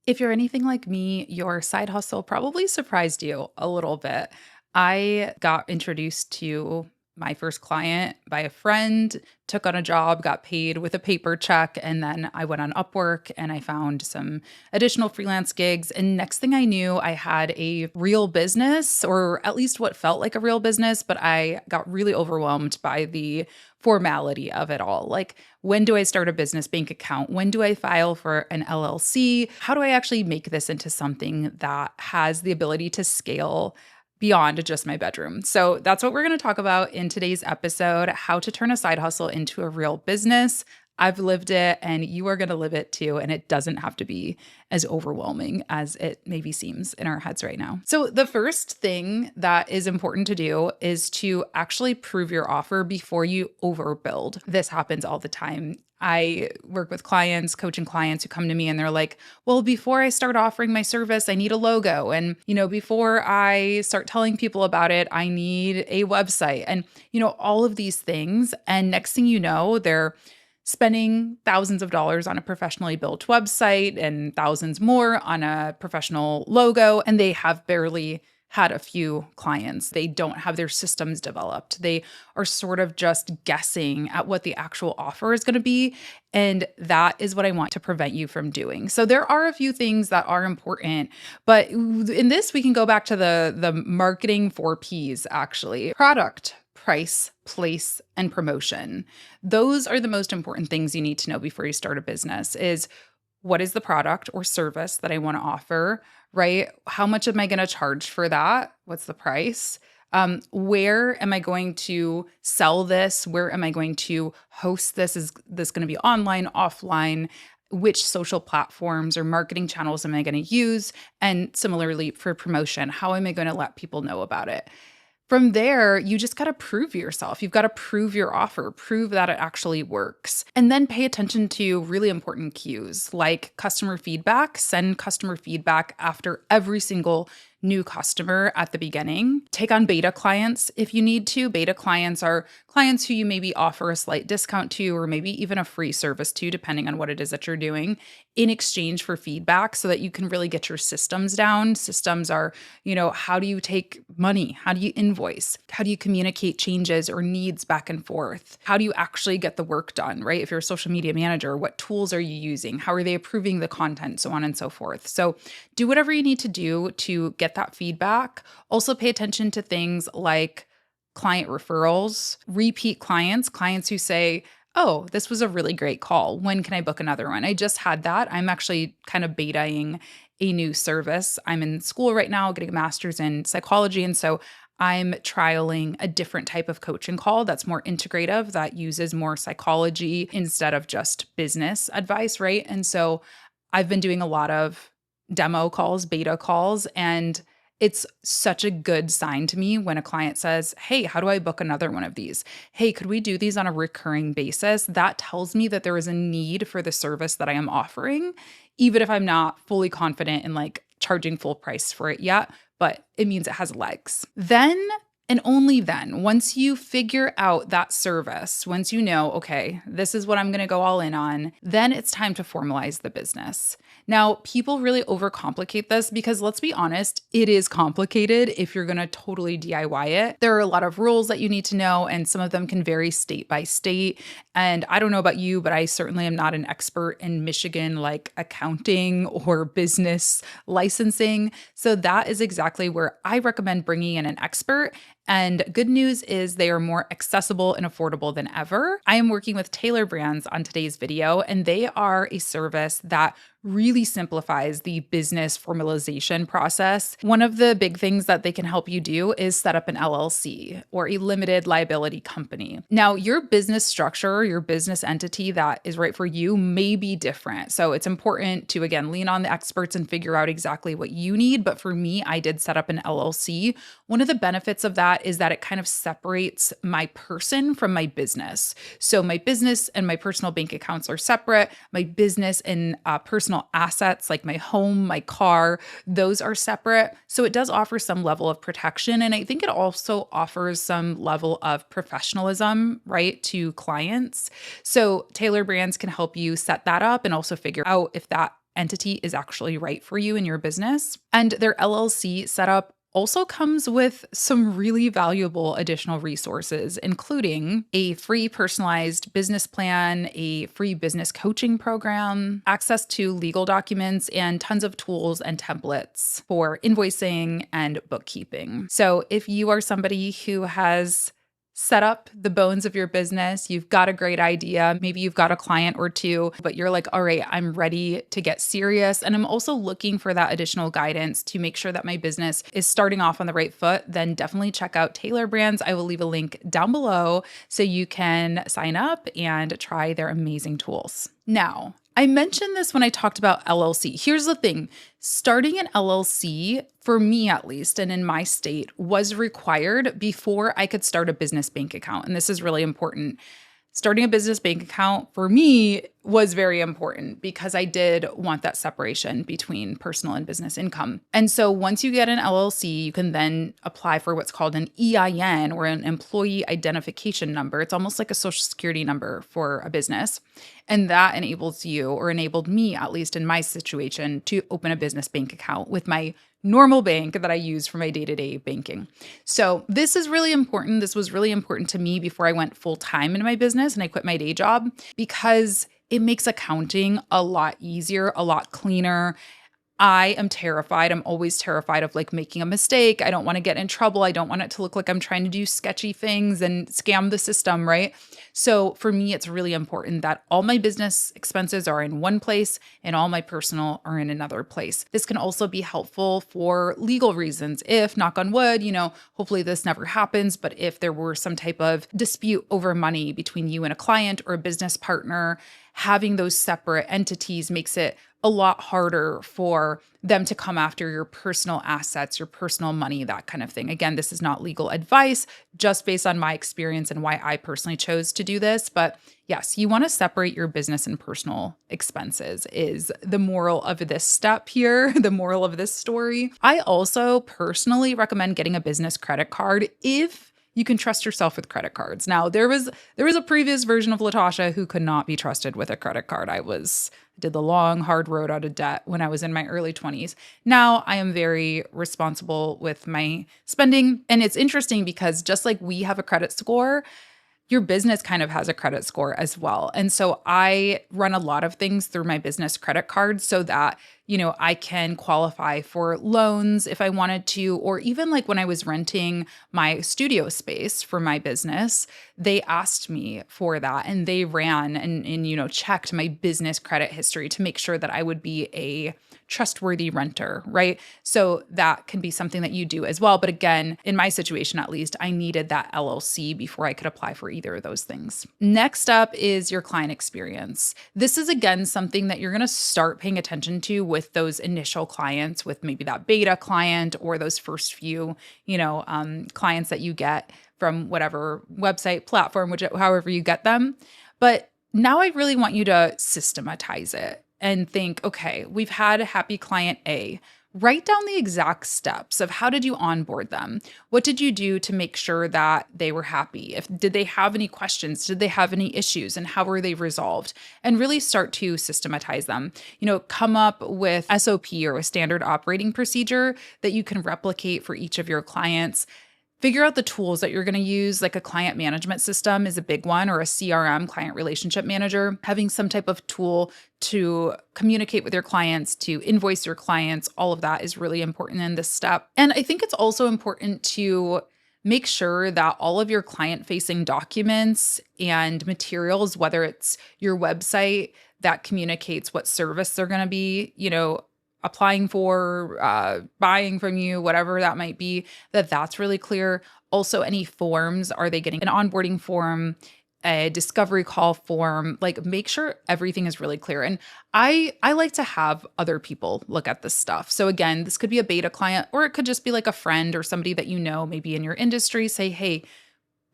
If you're anything like me, your side hustle probably surprised you a little bit. I got introduced to my first client by a friend, took on a job, got paid with a paper check, and then I went on Upwork and I found some additional freelance gigs. And next thing I knew, I had a real business, or at least what felt like a real business, but I got really overwhelmed by the formality of it all. Like, when do I start a business bank account? When do I file for an LLC? How do I actually make this into something that has the ability to scale beyond just my bedroom? So that's what we're going to talk about in today's episode: how to turn a side hustle into a real business. I've lived it and you are going to live it too. And it doesn't have to be as overwhelming as it maybe seems in our heads right now. So, the first thing that is important to do is to actually prove your offer before you overbuild. This happens all the time. I work with clients, coaching clients who come to me and they're like, well, before I start offering my service, I need a logo. And, before I start telling people about it, I need a website and, all of these things. And next thing you know, they're spending thousands of dollars on a professionally built website and thousands more on a professional logo, and they have barely had a few clients. They don't have their systems developed. They are sort of just guessing at what the actual offer is going to be. And that is what I want to prevent you from doing. So there are a few things that are important, but in this, we can go back to the marketing 4 Ps actually: product, price, place, and promotion. Those are the most important things you need to know before you start a business. Is what is the product or service that I want to offer, right? How much am I going to charge for that? What's the price? Where am I going to sell this? Where am I going to host this? Is this going to be online, offline? Which social platforms or marketing channels am I going to use? And similarly for promotion, how am I going to let people know about it? From there, you just got to prove yourself. You've got to prove your offer, prove that it actually works. And then pay attention to really important cues like customer feedback. Send customer feedback after every single new customer at the beginning. Take on beta clients if you need to. Beta clients are clients who you maybe offer a slight discount to, or maybe even a free service to, depending on what it is that you're doing, in exchange for feedback so that you can really get your systems down. Systems are, how do you take money? How do you invoice? How do you communicate changes or needs back and forth? How do you actually get the work done, right? If you're a social media manager, what tools are you using? How are they approving the content? So on and so forth. So do whatever you need to do to get that feedback. Also pay attention to things like client referrals, repeat clients who say, oh, this was a really great call. When can I book another one? I just had that. I'm actually kind of betaing a new service. I'm in school right now, getting a master's in psychology. And so I'm trialing a different type of coaching call that's more integrative, that uses more psychology instead of just business advice, right? And so I've been doing a lot of demo calls, beta calls, and it's such a good sign to me when a client says, hey, how do I book another one of these? Hey, could we do these on a recurring basis? That tells me that there is a need for the service that I am offering, even if I'm not fully confident in like charging full price for it yet, but it means it has legs. Then and only then, once you figure out that service, once you know, okay, this is what I'm going to go all in on, then it's time to formalize the business. Now, people really overcomplicate this because, let's be honest, it is complicated if you're going to totally DIY it. There are a lot of rules that you need to know, and some of them can vary state by state. And I don't know about you, but I certainly am not an expert in Michigan, like accounting or business licensing. So that is exactly where I recommend bringing in an expert. And good news is they are more accessible and affordable than ever. I am working with Tailor Brands on today's video, and they are a service that really simplifies the business formalization process. One of the big things that they can help you do is set up an LLC, or a limited liability company. Now, your business structure, your business entity that is right for you may be different. So it's important to, again, lean on the experts and figure out exactly what you need. But for me, I did set up an LLC. One of the benefits of that is that it kind of separates my person from my business. So my business and my personal bank accounts are separate. My business and personal assets like my home, my car, those are separate. So it does offer some level of protection. And I think it also offers some level of professionalism, right, to clients. So Tailor Brands can help you set that up and also figure out if that entity is actually right for you in your business. And their LLC setup also comes with some really valuable additional resources, including a free personalized business plan, a free business coaching program, access to legal documents, and tons of tools and templates for invoicing and bookkeeping. So if you are somebody who has set up the bones of your business, you've got a great idea, maybe you've got a client or two, but you're like, all right, I'm ready to get serious. And I'm also looking for that additional guidance to make sure that my business is starting off on the right foot, then definitely check out Taylor Brands. I will leave a link down below so you can sign up and try their amazing tools. Now, I mentioned this when I talked about LLC. Here's the thing. Starting an LLC, for me at least, and in my state, was required before I could start a business bank account. And this is really important. Starting a business bank account for me was very important because I did want that separation between personal and business income. And so once you get an LLC, you can then apply for what's called an EIN, or an employee identification number. It's almost like a social security number for a business. And that enables you, or enabled me, at least in my situation, to open a business bank account with my normal bank that I use for my day-to-day banking. So this is really important. This was really important to me before I went full-time in my business and I quit my day job, because it makes accounting a lot easier, a lot cleaner. I am terrified. I'm always terrified of like making a mistake. I don't want to get in trouble. I don't want it to look like I'm trying to do sketchy things and scam the system, right? So for me, it's really important that all my business expenses are in one place and all my personal are in another place. This can also be helpful for legal reasons. If, knock on wood, hopefully this never happens, but if there were some type of dispute over money between you and a client or a business partner, having those separate entities makes it a lot harder for them to come after your personal assets, your personal money, that kind of thing. Again, this is not legal advice, just based on my experience and why I personally chose to do this. But yes, you want to separate your business and personal expenses is the moral of this step here, the moral of this story. I also personally recommend getting a business credit card if you can trust yourself with credit cards. Now, there was a previous version of Latasha who could not be trusted with a credit card. I did the long, hard road out of debt when I was in my early 20s. Now I am very responsible with my spending. And it's interesting because just like we have a credit score, your business kind of has a credit score as well. And so I run a lot of things through my business credit card so that, I can qualify for loans if I wanted to, or even like when I was renting my studio space for my business, they asked me for that and they ran and checked my business credit history to make sure that I would be a trustworthy renter, right? So that can be something that you do as well. But again, in my situation, at least, I needed that LLC before I could apply for either of those things. Next up is your client experience. This is again something that you're going to start paying attention to with those initial clients, with maybe that beta client or those first few, clients that you get from whatever website, platform, however you get them. But now I really want you to systematize it and think, okay, we've had a happy client A. Write down the exact steps of how did you onboard them? What did you do to make sure that they were happy? Did they have any questions? Did they have any issues? And how were they resolved? And really start to systematize them. Come up with SOP, or a standard operating procedure that you can replicate for each of your clients. Figure out the tools that you're going to use, like a client management system is a big one, or a CRM, client relationship manager. Having some type of tool to communicate with your clients, to invoice your clients, all of that is really important in this step. And I think it's also important to make sure that all of your client-facing documents and materials, whether it's your website that communicates what service they're going to be, applying for, buying from you, whatever that might be, that's really clear. Also, any forms, are they getting an onboarding form, a discovery call form? Like, make sure everything is really clear. And I like to have other people look at this stuff. So again, this could be a beta client, or it could just be like a friend or somebody that maybe in your industry. Say, hey,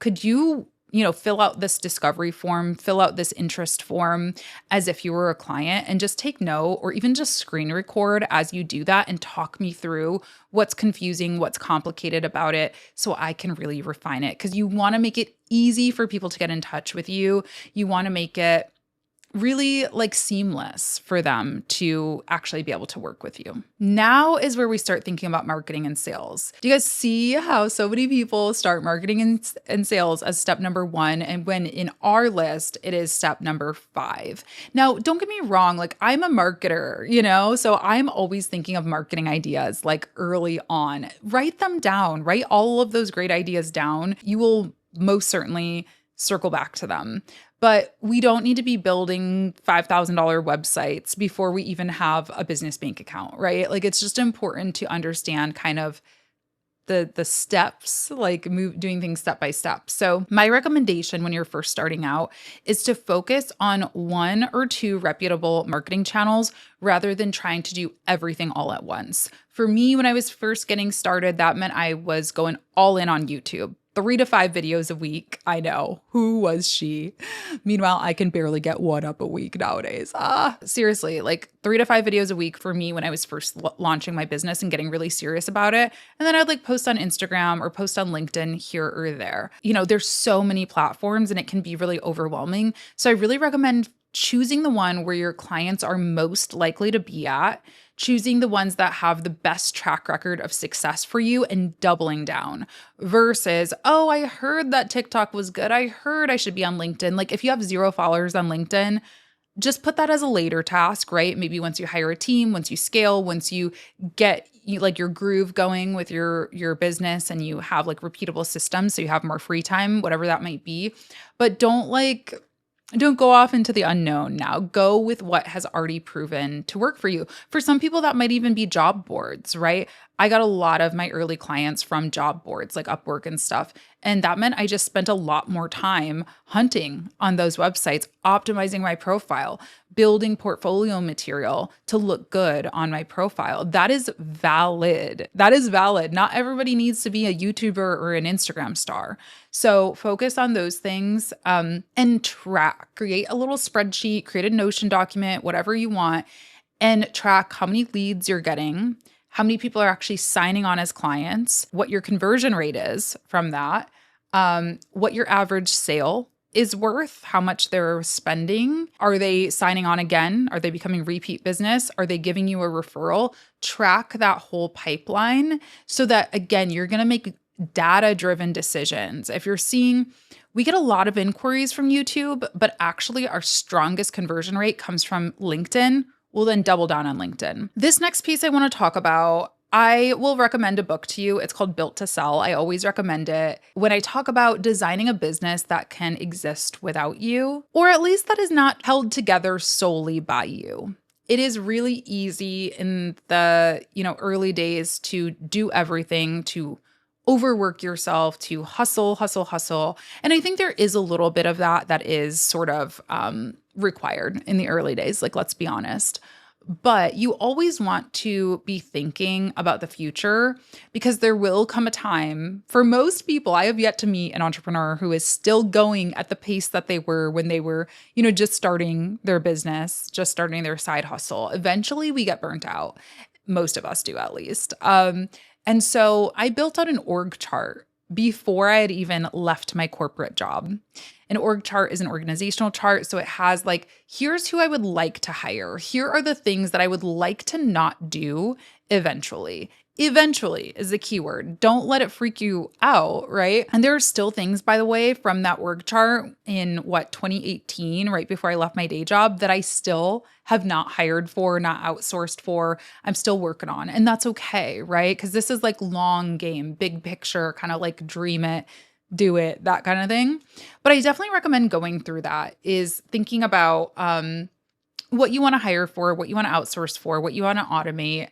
could you fill out this discovery form, fill out this interest form as if you were a client, and just take note, or even just screen record as you do that and talk me through what's confusing, what's complicated about it, so I can really refine it. Because you want to make it easy for people to get in touch with you. You want to make it really like seamless for them to actually be able to work with you. Now is where we start thinking about marketing and sales. Do you guys see how so many people start marketing and sales as step number 1? And when in our list, it is step number 5. Now, don't get me wrong, like I'm a marketer, so I'm always thinking of marketing ideas like early on. Write them down, write all of those great ideas down. You will most certainly circle back to them. But we don't need to be building $5,000 websites before we even have a business bank account, right? Like it's just important to understand kind of the steps, like doing things step by step. So my recommendation when you're first starting out is to focus on 1 or 2 reputable marketing channels rather than trying to do everything all at once. For me, when I was first getting started, that meant I was going all in on YouTube. 3 to 5 videos a week. I know. Who was she? Meanwhile, I can barely get 1 up a week nowadays. Seriously, like 3 to 5 videos a week for me when I was first launching my business and getting really serious about it. And then I'd like post on Instagram or post on LinkedIn here or there. There's so many platforms and it can be really overwhelming. So I really recommend choosing the one where your clients are most likely to be at, choosing the ones that have the best track record of success for you and doubling down versus, oh, I heard that TikTok was good. I heard I should be on LinkedIn. Like if you have 0 followers on LinkedIn, just put that as a later task, right? Maybe once you hire a team, once you scale, once you get like your groove going with your business and you have like repeatable systems so you have more free time, whatever that might be. But don't go off into the unknown now. Go with what has already proven to work for you. For some people, that might even be job boards, right? I got a lot of my early clients from job boards like Upwork and stuff. And that meant I just spent a lot more time hunting on those websites, optimizing my profile, building portfolio material to look good on my profile. That is valid. That is valid. Not everybody needs to be a YouTuber or an Instagram star. So focus on those things and track. Create a little spreadsheet, create a Notion document, whatever you want, and track how many leads you're getting, how many people are actually signing on as clients, what your conversion rate is from that, what your average sale is worth, how much they're spending. Are they signing on again? Are they becoming repeat business? Are they giving you a referral? Track that whole pipeline so that, again, you're going to make data-driven decisions. If you're seeing, we get a lot of inquiries from YouTube, but actually our strongest conversion rate comes from LinkedIn. We'll then double down on LinkedIn. This next piece I want to talk about, I will recommend a book to you. It's called Built to Sell. I always recommend it when I talk about designing a business that can exist without you, or at least that is not held together solely by you. It is really easy in the, early days to do everything, to overwork yourself, to hustle. And I think there is a little bit of that is sort of required in the early days, like let's be honest. But you always want to be thinking about the future because there will come a time for most people. I have yet to meet an entrepreneur who is still going at the pace that they were when they were, just starting their business, just starting their side hustle. Eventually we get burnt out. Most of us do, at least. And so I built out an org chart before I had even left my corporate job. An org chart is an organizational chart. So it has like, here's who I would like to hire. Here are the things that I would like to not do eventually. Eventually is the key word. Don't let it freak you out, right? And there are still things, by the way, from that org chart in 2018, right before I left my day job, that I still have not hired for, not outsourced for. I'm still working on. And that's okay, right? Because this is like long game, big picture, kind of like dream it, do it, that kind of thing. But I definitely recommend going through that, is thinking about what you want to hire for, what you want to outsource for, what you want to automate,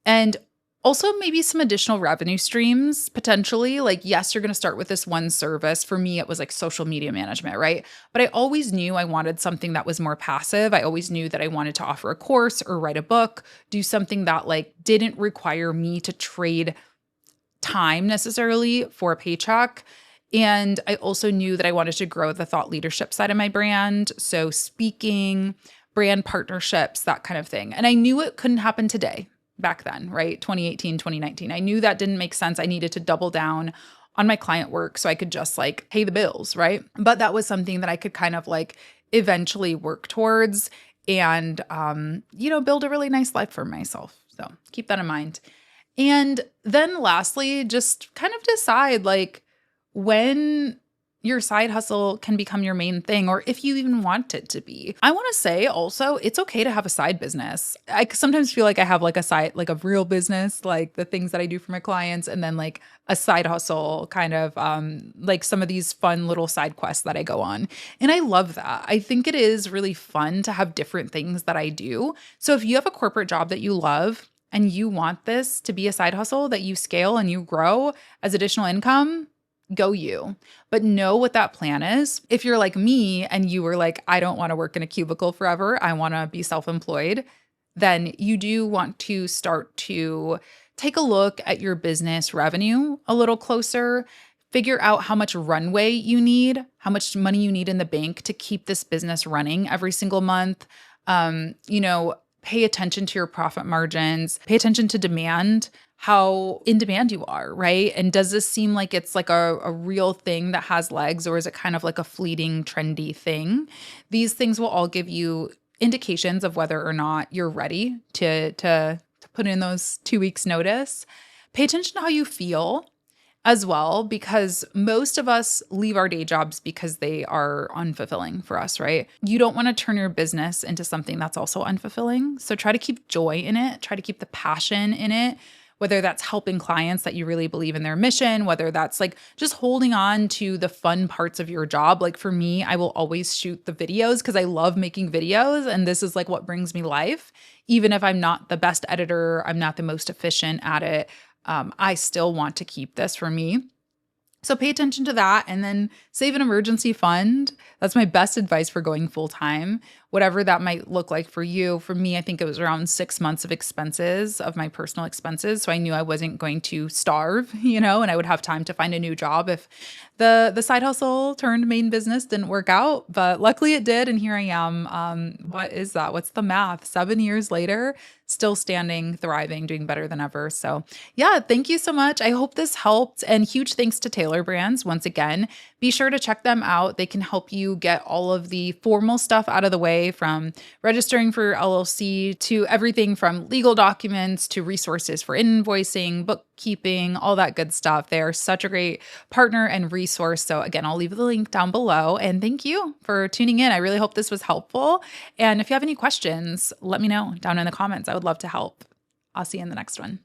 and also maybe some additional revenue streams potentially. Like, yes, you're going to start with this one service. For me, it was like social media management, right? But I always knew I wanted something that was more passive. I always knew that I wanted to offer a course or write a book, do something that like didn't require me to trade time necessarily for a paycheck. And I also knew that I wanted to grow the thought leadership side of my brand. So speaking, brand partnerships, that kind of thing. And I knew it couldn't happen today. Back then, right? 2018, 2019. I knew that didn't make sense. I needed to double down on my client work so I could just like pay the bills, right? But that was something that I could kind of like eventually work towards and, build a really nice life for myself. So keep that in mind. And then lastly, just kind of decide like when your side hustle can become your main thing or if you even want it to be. I want to say also, it's okay to have a side business. I sometimes feel like I have like a side, like a real business, like the things that I do for my clients, and then like a side hustle kind of like some of these fun little side quests that I go on. And I love that. I think it is really fun to have different things that I do. So if you have a corporate job that you love, and you want this to be a side hustle that you scale and you grow as additional income, go you. But know what that plan is. If you're like me and you were like, I don't want to work in a cubicle forever, I want to be self employed, then you do want to start to take a look at your business revenue a little closer. Figure out how much runway you need, how much money you need in the bank to keep this business running every single month. Pay attention to your profit margins, pay attention to demand, how in demand you are, right? And does this seem like it's like a real thing that has legs, or is it kind of like a fleeting, trendy thing? These things will all give you indications of whether or not you're ready to put in those 2 weeks notice. Pay attention to how you feel as well, because most of us leave our day jobs because they are unfulfilling for us, right? You don't want to turn your business into something that's also unfulfilling. So try to keep joy in it, try to keep the passion in it, whether that's helping clients that you really believe in their mission, whether that's like just holding on to the fun parts of your job. Like for me, I will always shoot the videos because I love making videos, and this is like what brings me life. Even if I'm not the best editor, I'm not the most efficient at it, I still want to keep this for me. So pay attention to that, and then save an emergency fund. That's my best advice for going full time, whatever that might look like for you. For me, I think it was around 6 months of expenses, of my personal expenses. So I knew I wasn't going to starve, and I would have time to find a new job if the side hustle turned main business didn't work out. But luckily it did. And here I am. What is that? What's the math? 7 years later, still standing, thriving, doing better than ever. So yeah, thank you so much. I hope this helped. And huge thanks to Taylor Brands once again. Be sure to check them out. They can help you get all of the formal stuff out of the way, from registering for your LLC to everything from legal documents to resources for invoicing, bookkeeping, all that good stuff. They are such a great partner and resource. So again, I'll leave the link down below. And thank you for tuning in. I really hope this was helpful. And if you have any questions, let me know down in the comments. I would love to help. I'll see you in the next one.